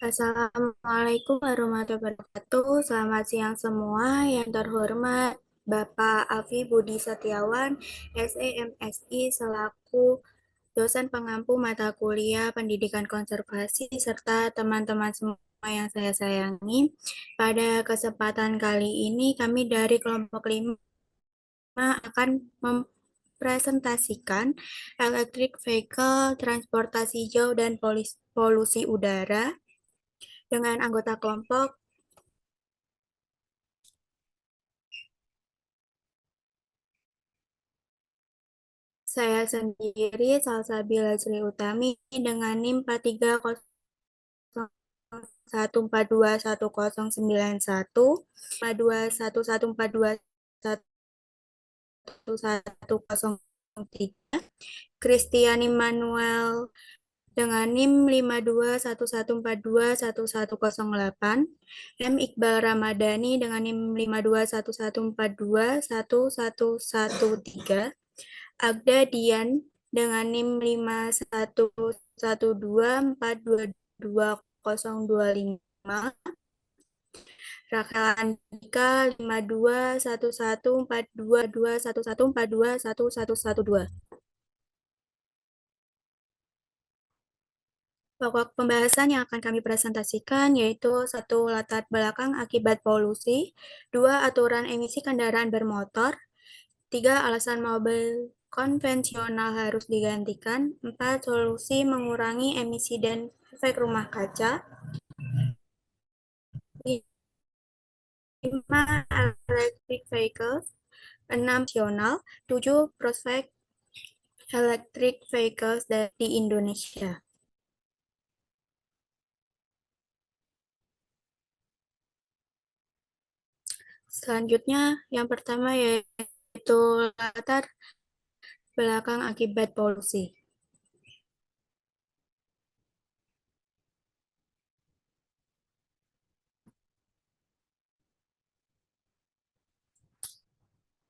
Assalamualaikum warahmatullahi wabarakatuh. Selamat siang semua. Yang terhormat Bapak Afi Budi Setiawan, SEMSI selaku dosen pengampu mata kuliah Pendidikan Konservasi serta teman-teman semua yang saya sayangi. Pada kesempatan kali ini kami dari kelompok 5 akan mempresentasikan electric vehicle, transportasi hijau, dan polusi udara dengan anggota kelompok. Saya sendiri, Salsabila Sri Utami, dengan NIM 4301421091, 5211421103, Kristiani Manuel dengan NIM 5211421108, M. Iqbal Ramadhani dengan NIM 5211421113, Agda Dian dengan NIM 5112422025, Rakel Andika 5211422211421112. Pokok pembahasan yang akan kami presentasikan yaitu satu, latar belakang akibat polusi, dua, aturan emisi kendaraan bermotor, tiga, alasan mobil konvensional harus digantikan, empat, solusi mengurangi emisi dan efek rumah kaca, lima, electric vehicles, enam, nasional, tujuh, prospek electric vehicles di Indonesia. Selanjutnya, yang pertama yaitu latar belakang akibat polusi.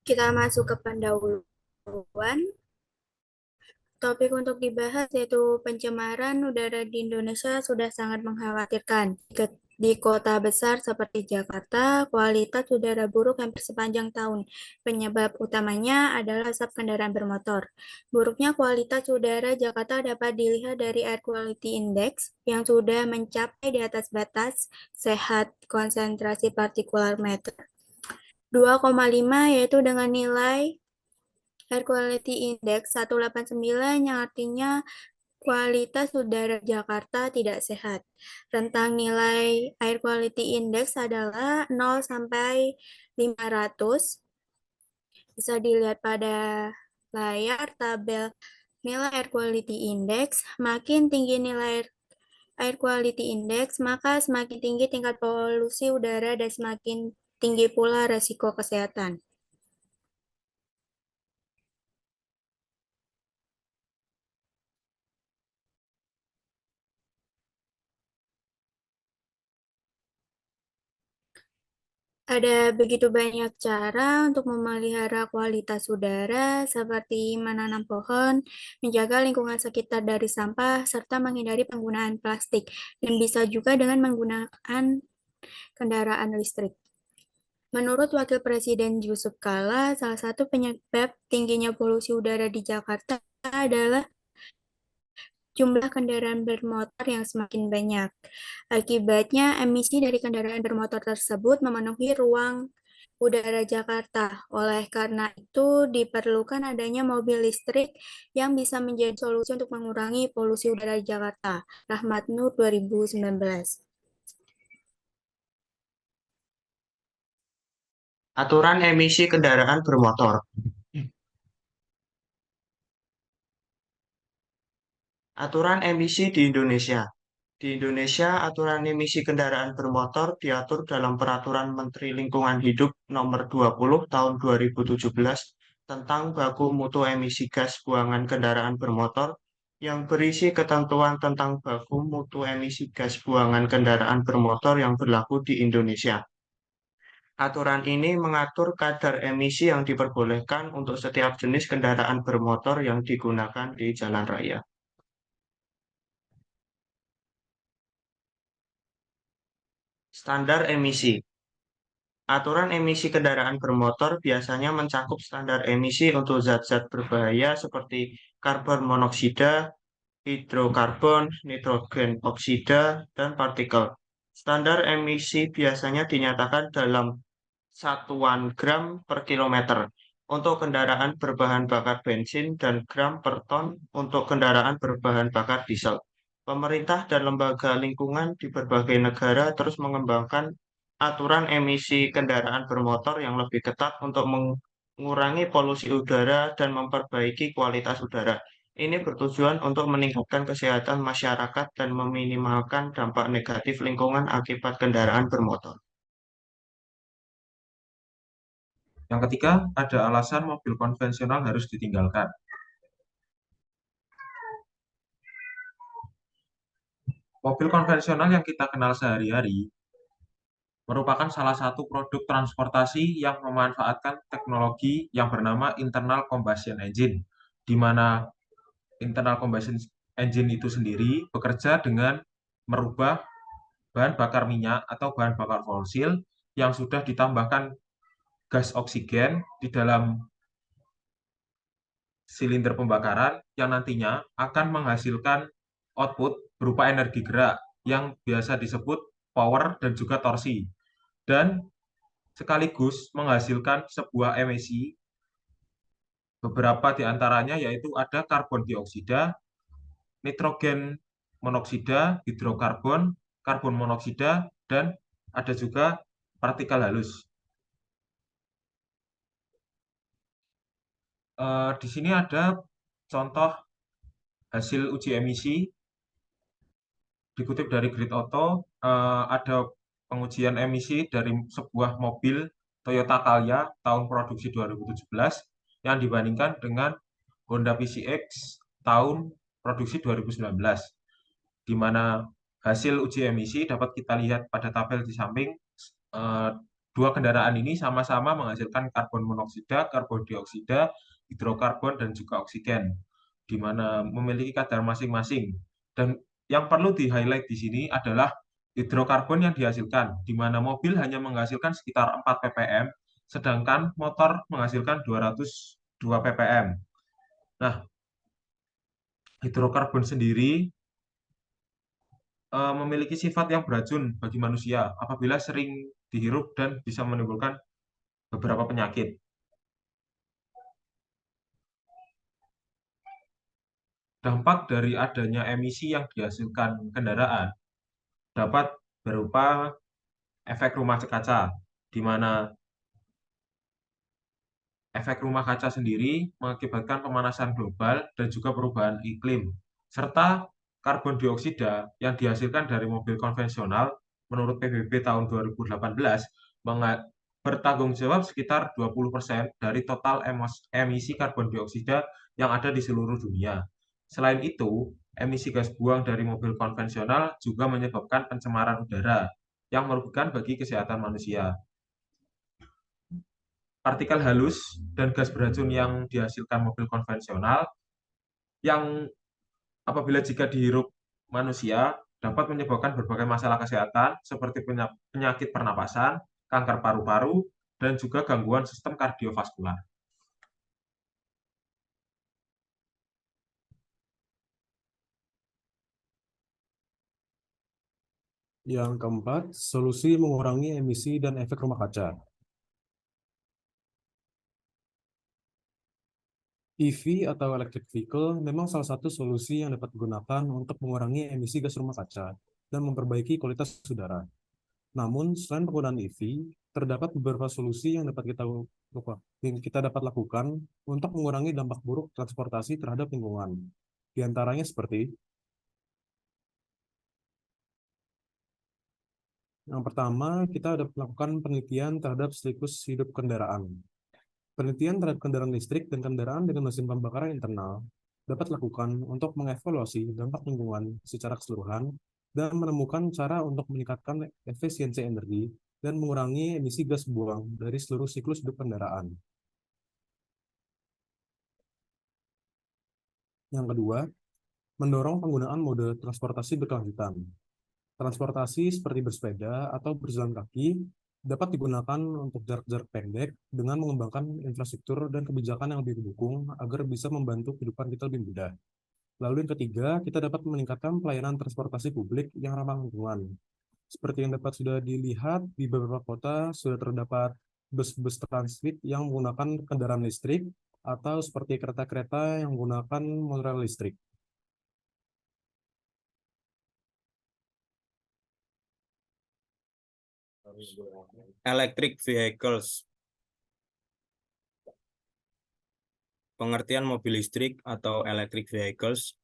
Kita masuk ke pendahuluan. Topik untuk dibahas yaitu pencemaran udara di Indonesia sudah sangat mengkhawatirkan. Di kota besar seperti Jakarta, kualitas udara buruk hampir sepanjang tahun. Penyebab utamanya adalah asap kendaraan bermotor. Buruknya kualitas udara Jakarta dapat dilihat dari Air Quality Index yang sudah mencapai di atas batas sehat konsentrasi partikular matter 2,5, yaitu dengan nilai Air Quality Index 189 yang artinya kualitas udara Jakarta tidak sehat. Rentang nilai Air Quality Index adalah 0 sampai 500. Bisa dilihat pada layar tabel nilai Air Quality Index. Makin tinggi nilai Air Quality Index, maka semakin tinggi tingkat polusi udara dan semakin tinggi pula resiko kesehatan. Ada begitu banyak cara untuk memelihara kualitas udara, seperti menanam pohon, menjaga lingkungan sekitar dari sampah, serta menghindari penggunaan plastik, dan bisa juga dengan menggunakan kendaraan listrik. Menurut Wakil Presiden Yusuf Kala, salah satu penyebab tingginya polusi udara di Jakarta adalah jumlah kendaraan bermotor yang semakin banyak. Akibatnya, emisi dari kendaraan bermotor tersebut memenuhi ruang udara Jakarta. Oleh karena itu, diperlukan adanya mobil listrik yang bisa menjadi solusi untuk mengurangi polusi udara di Jakarta. Rahmat Nur 2019. Aturan emisi kendaraan bermotor. Aturan emisi di Indonesia. Di Indonesia, aturan emisi kendaraan bermotor diatur dalam Peraturan Menteri Lingkungan Hidup Nomor 20 Tahun 2017 tentang baku mutu emisi gas buangan kendaraan bermotor yang berisi ketentuan tentang baku mutu emisi gas buangan kendaraan bermotor yang berlaku di Indonesia. Aturan ini mengatur kadar emisi yang diperbolehkan untuk setiap jenis kendaraan bermotor yang digunakan di jalan raya. Standar emisi. Aturan emisi kendaraan bermotor biasanya mencakup standar emisi untuk zat-zat berbahaya seperti karbon monoksida, hidrokarbon, nitrogen oksida, dan partikel. Standar emisi biasanya dinyatakan dalam satuan gram per kilometer untuk kendaraan berbahan bakar bensin dan gram per ton untuk kendaraan berbahan bakar diesel. Pemerintah dan lembaga lingkungan di berbagai negara terus mengembangkan aturan emisi kendaraan bermotor yang lebih ketat untuk mengurangi polusi udara dan memperbaiki kualitas udara. Ini bertujuan untuk meningkatkan kesehatan masyarakat dan meminimalkan dampak negatif lingkungan akibat kendaraan bermotor. Yang ketiga, ada alasan mobil konvensional harus ditinggalkan. Mobil konvensional yang kita kenal sehari-hari merupakan salah satu produk transportasi yang memanfaatkan teknologi yang bernama internal combustion engine, di mana internal combustion engine itu sendiri bekerja dengan merubah bahan bakar minyak atau bahan bakar fosil yang sudah ditambahkan gas oksigen di dalam silinder pembakaran yang nantinya akan menghasilkan output berupa energi gerak yang biasa disebut power dan juga torsi, dan sekaligus menghasilkan sebuah emisi. Beberapa di antaranya yaitu ada karbon dioksida, nitrogen monoksida, hidrokarbon, karbon monoksida, dan ada juga partikel halus. Di sini ada contoh hasil uji emisi dikutip dari Grid Auto. Ada pengujian emisi dari sebuah mobil Toyota Calya tahun produksi 2017 yang dibandingkan dengan Honda PCX tahun produksi 2019, di mana hasil uji emisi dapat kita lihat pada tabel di samping. Eh, Dua kendaraan ini sama-sama menghasilkan karbon monoksida, karbon dioksida, hidrokarbon, dan juga oksigen, di mana memiliki kadar masing-masing. Dan yang perlu di-highlight di sini adalah hidrokarbon yang dihasilkan, di mana mobil hanya menghasilkan sekitar 4 ppm, sedangkan motor menghasilkan 202 ppm. Nah, hidrokarbon sendiri memiliki sifat yang beracun bagi manusia apabila sering dihirup dan bisa menimbulkan beberapa penyakit. Dampak dari adanya emisi yang dihasilkan kendaraan dapat berupa efek rumah kaca, di mana efek rumah kaca sendiri mengakibatkan pemanasan global dan juga perubahan iklim, serta karbon dioksida yang dihasilkan dari mobil konvensional menurut PBB tahun 2018 bertanggung jawab sekitar 20% dari total emisi karbon dioksida yang ada di seluruh dunia. Selain itu, emisi gas buang dari mobil konvensional juga menyebabkan pencemaran udara yang merugikan bagi kesehatan manusia. Partikel halus dan gas beracun yang dihasilkan mobil konvensional yang apabila jika dihirup manusia dapat menyebabkan berbagai masalah kesehatan seperti penyakit pernapasan, kanker paru-paru, dan juga gangguan sistem kardiovaskular. Yang keempat, solusi mengurangi emisi dan efek rumah kaca. EV atau electric vehicle memang salah satu solusi yang dapat digunakan untuk mengurangi emisi gas rumah kaca dan memperbaiki kualitas udara. Namun, selain penggunaan EV, terdapat beberapa solusi yang kita dapat lakukan untuk mengurangi dampak buruk transportasi terhadap lingkungan. Di antaranya seperti yang pertama, kita dapat melakukan penelitian terhadap siklus hidup kendaraan. Penelitian terhadap kendaraan listrik dan kendaraan dengan mesin pembakaran internal dapat dilakukan untuk mengevaluasi dampak lingkungan secara keseluruhan dan menemukan cara untuk meningkatkan efisiensi energi dan mengurangi emisi gas buang dari seluruh siklus hidup kendaraan. Yang kedua, mendorong penggunaan mode transportasi berkelanjutan. Transportasi seperti bersepeda atau berjalan kaki dapat digunakan untuk jarak-jarak pendek dengan mengembangkan infrastruktur dan kebijakan yang lebih mendukung agar bisa membantu kehidupan kita lebih mudah. Lalu yang ketiga, kita dapat meningkatkan pelayanan transportasi publik yang ramah lingkungan. Seperti yang dapat sudah dilihat, di beberapa kota sudah terdapat bus-bus transit yang menggunakan kendaraan listrik atau seperti kereta-kereta yang menggunakan motor listrik. Electric vehicles. Pengertian mobil listrik atau electric vehicles.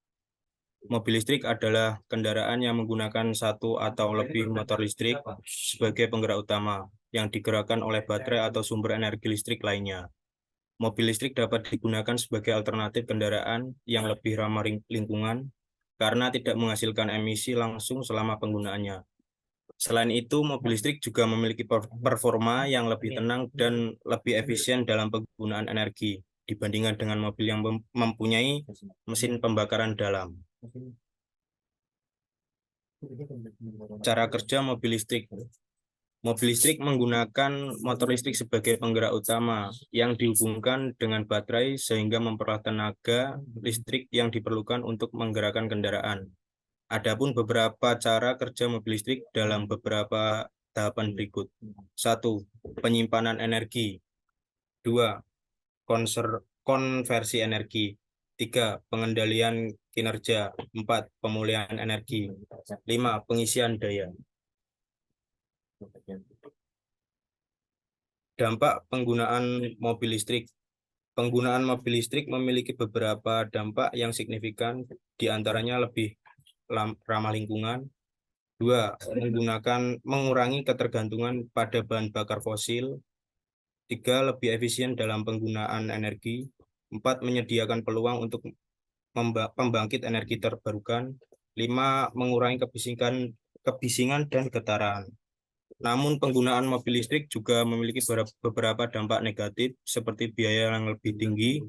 Mobil listrik adalah kendaraan yang menggunakan satu atau lebih motor listrik sebagai penggerak utama yang digerakkan oleh baterai atau sumber energi listrik lainnya. Mobil listrik dapat digunakan sebagai alternatif kendaraan yang lebih ramah lingkungan karena tidak menghasilkan emisi langsung selama penggunaannya. Selain itu, mobil listrik juga memiliki performa yang lebih tenang dan lebih efisien dalam penggunaan energi dibandingkan dengan mobil yang mempunyai mesin pembakaran dalam. Cara kerja mobil listrik. Mobil listrik menggunakan motor listrik sebagai penggerak utama yang dihubungkan dengan baterai sehingga memperoleh tenaga listrik yang diperlukan untuk menggerakkan kendaraan. Adapun beberapa cara kerja mobil listrik dalam beberapa tahapan berikut. 1. Penyimpanan energi. 2. Konversi energi. 3. Pengendalian kinerja. 4. Pemulihan energi. 5. Pengisian daya. Dampak penggunaan mobil listrik. Penggunaan mobil listrik memiliki beberapa dampak yang signifikan, di antaranya lebih ramah lingkungan. 2. Mengurangi ketergantungan pada bahan bakar fosil. 3. Lebih efisien dalam penggunaan energi. 4. Menyediakan peluang untuk pembangkit energi terbarukan. 5. Mengurangi kebisingan dan getaran. Namun penggunaan mobil listrik juga memiliki beberapa dampak negatif seperti biaya yang lebih tinggi,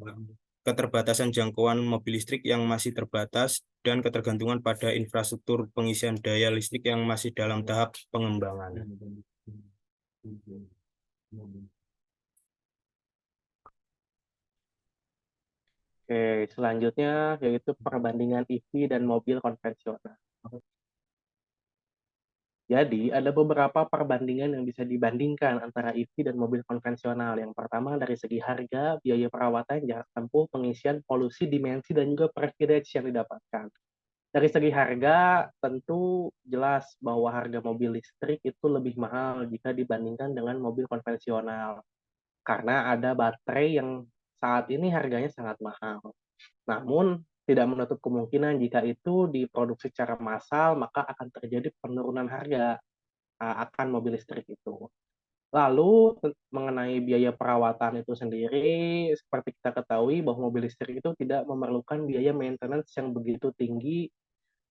keterbatasan jangkauan mobil listrik yang masih terbatas, dan ketergantungan pada infrastruktur pengisian daya listrik yang masih dalam tahap pengembangan. Oke, selanjutnya yaitu perbandingan EV dan mobil konvensional. Jadi, ada beberapa perbandingan yang bisa dibandingkan antara EV dan mobil konvensional. Yang pertama dari segi harga, biaya perawatan, jarak tempuh, pengisian, polusi, dimensi, dan juga privilege yang didapatkan. Dari segi harga, tentu jelas bahwa harga mobil listrik itu lebih mahal jika dibandingkan dengan mobil konvensional. Karena ada baterai yang saat ini harganya sangat mahal. Namun, tidak menutup kemungkinan jika itu diproduksi secara massal, maka akan terjadi penurunan harga akan mobil listrik itu. Lalu, mengenai biaya perawatan itu sendiri, seperti kita ketahui bahwa mobil listrik itu tidak memerlukan biaya maintenance yang begitu tinggi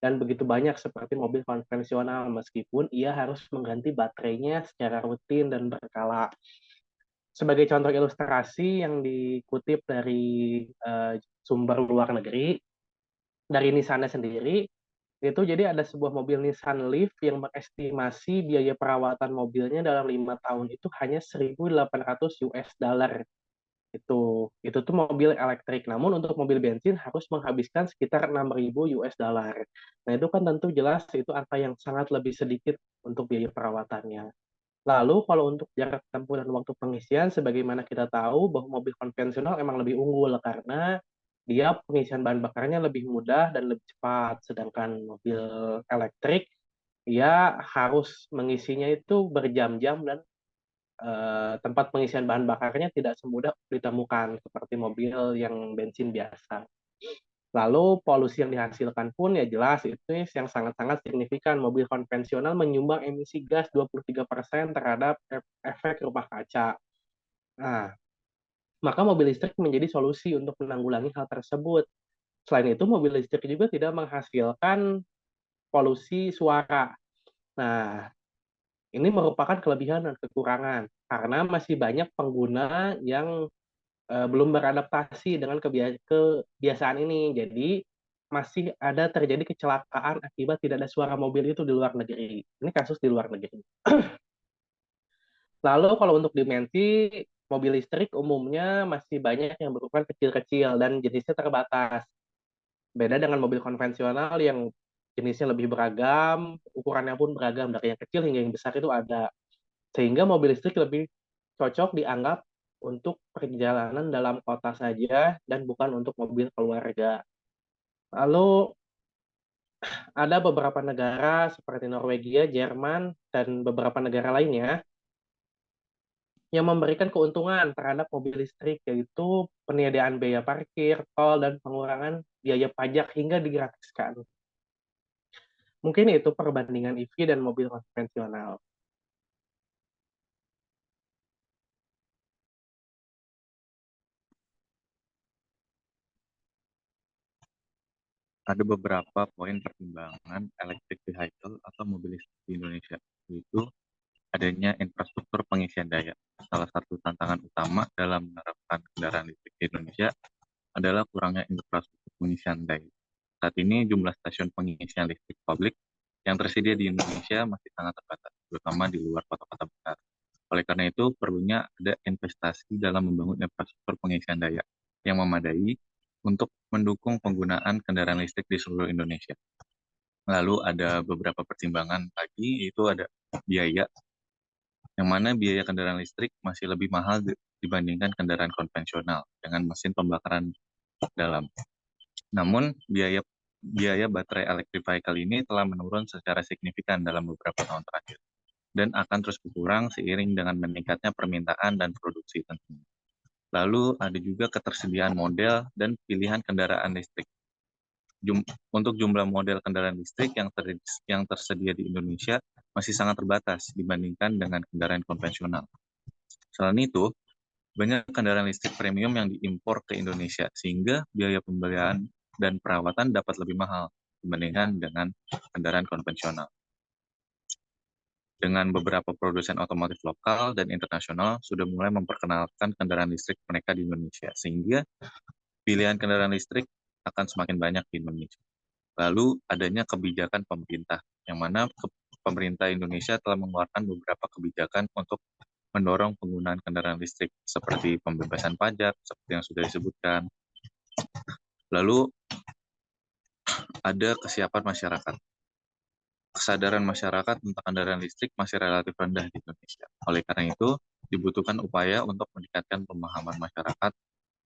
dan begitu banyak seperti mobil konvensional, meskipun ia harus mengganti baterainya secara rutin dan berkala. Sebagai contoh ilustrasi yang dikutip dari sumber luar negeri, dari Nissan sendiri, itu jadi ada sebuah mobil Nissan Leaf yang mengestimasi biaya perawatan mobilnya dalam 5 tahun itu hanya 1.800 US dollar. Itu tuh mobil elektrik. Namun untuk mobil bensin harus menghabiskan sekitar 6.000 US dollar. Nah, itu kan tentu jelas itu angka yang sangat lebih sedikit untuk biaya perawatannya. Lalu kalau untuk jarak tempuh dan waktu pengisian, sebagaimana kita tahu bahwa mobil konvensional emang lebih unggul karena dia pengisian bahan bakarnya lebih mudah dan lebih cepat. Sedangkan mobil elektrik, dia harus mengisinya itu berjam-jam dan tempat pengisian bahan bakarnya tidak semudah ditemukan seperti mobil yang bensin biasa. Lalu polusi yang dihasilkan pun ya jelas itu yang sangat-sangat signifikan. Mobil konvensional menyumbang emisi gas 23% terhadap efek rumah kaca. Nah, maka mobil listrik menjadi solusi untuk menanggulangi hal tersebut. Selain itu, mobil listrik juga tidak menghasilkan polusi suara. Nah, ini merupakan kelebihan dan kekurangan karena masih banyak pengguna yang belum beradaptasi dengan kebiasaan ini. Jadi masih ada terjadi kecelakaan akibat tidak ada suara mobil itu di luar negeri. Ini kasus di luar negeri. Lalu kalau untuk dimensi, mobil listrik umumnya masih banyak yang berukuran kecil-kecil dan jenisnya terbatas. Beda dengan mobil konvensional yang jenisnya lebih beragam, ukurannya pun beragam, dari yang kecil hingga yang besar itu ada. Sehingga mobil listrik lebih cocok dianggap untuk perjalanan dalam kota saja dan bukan untuk mobil keluarga. Lalu ada beberapa negara seperti Norwegia, Jerman, dan beberapa negara lainnya yang memberikan keuntungan terhadap mobil listrik, yaitu penyediaan biaya parkir, tol, dan pengurangan biaya pajak hingga digratiskan. Mungkin itu perbandingan EV dan mobil konvensional. Ada beberapa poin pertimbangan electric vehicle atau mobil listrik di Indonesia, yaitu adanya infrastruktur pengisian daya. Salah satu tantangan utama dalam menerapkan kendaraan listrik di Indonesia adalah kurangnya infrastruktur pengisian daya. Saat ini jumlah stasiun pengisian listrik publik yang tersedia di Indonesia masih sangat terbatas, terutama di luar kota-kota besar. Oleh karena itu, perlunya ada investasi dalam membangun infrastruktur pengisian daya yang memadai untuk mendukung penggunaan kendaraan listrik di seluruh Indonesia. Lalu ada beberapa pertimbangan lagi, yaitu ada biaya, yang mana biaya kendaraan listrik masih lebih mahal dibandingkan kendaraan konvensional dengan mesin pembakaran dalam. Namun, biaya baterai electric vehicle ini telah menurun secara signifikan dalam beberapa tahun terakhir dan akan terus berkurang seiring dengan meningkatnya permintaan dan produksi tentunya. Lalu ada juga ketersediaan model dan pilihan kendaraan listrik. Untuk jumlah model kendaraan listrik yang tersedia di Indonesia masih sangat terbatas dibandingkan dengan kendaraan konvensional. Selain itu, banyak kendaraan listrik premium yang diimpor ke Indonesia, sehingga biaya pembelian dan perawatan dapat lebih mahal dibandingkan dengan kendaraan konvensional. Dengan beberapa produsen otomotif lokal dan internasional sudah mulai memperkenalkan kendaraan listrik mereka di Indonesia, sehingga pilihan kendaraan listrik akan semakin banyak di Indonesia. Lalu adanya kebijakan pemerintah, yang mana pemerintah Indonesia telah mengeluarkan beberapa kebijakan untuk mendorong penggunaan kendaraan listrik, seperti pembebasan pajak, seperti yang sudah disebutkan. Lalu ada kesiapan masyarakat. Kesadaran masyarakat tentang kendaraan listrik masih relatif rendah di Indonesia. Oleh karena itu, dibutuhkan upaya untuk meningkatkan pemahaman masyarakat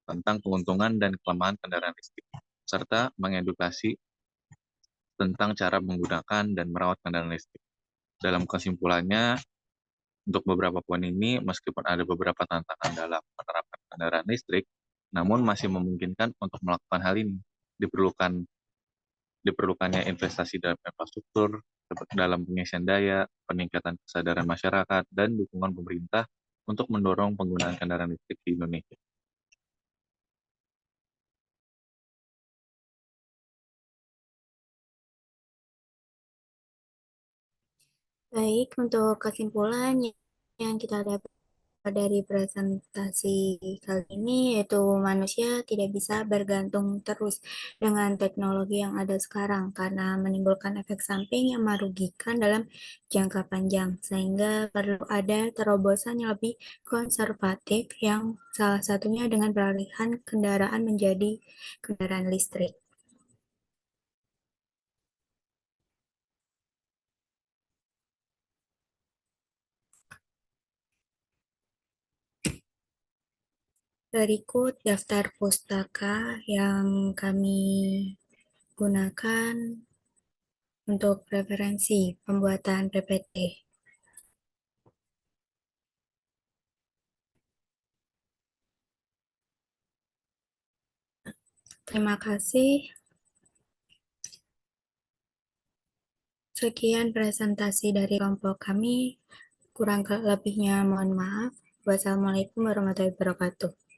tentang keuntungan dan kelemahan kendaraan listrik, serta mengedukasi tentang cara menggunakan dan merawat kendaraan listrik. Dalam kesimpulannya, untuk beberapa poin ini, meskipun ada beberapa tantangan dalam menerapkan kendaraan listrik, namun masih memungkinkan untuk melakukan hal ini. Diperlukannya investasi dalam infrastruktur, dalam pengisian daya, peningkatan kesadaran masyarakat, dan dukungan pemerintah untuk mendorong penggunaan kendaraan listrik di Indonesia. Baik, untuk kesimpulan yang kita dapat dari presentasi kali ini, yaitu manusia tidak bisa bergantung terus dengan teknologi yang ada sekarang karena menimbulkan efek samping yang merugikan dalam jangka panjang, sehingga perlu ada terobosan yang lebih konservatif yang salah satunya dengan peralihan kendaraan menjadi kendaraan listrik. Berikut daftar pustaka yang kami gunakan untuk referensi pembuatan PPT. Terima kasih. Sekian presentasi dari kelompok kami. Kurang lebihnya mohon maaf. Wassalamualaikum warahmatullahi wabarakatuh.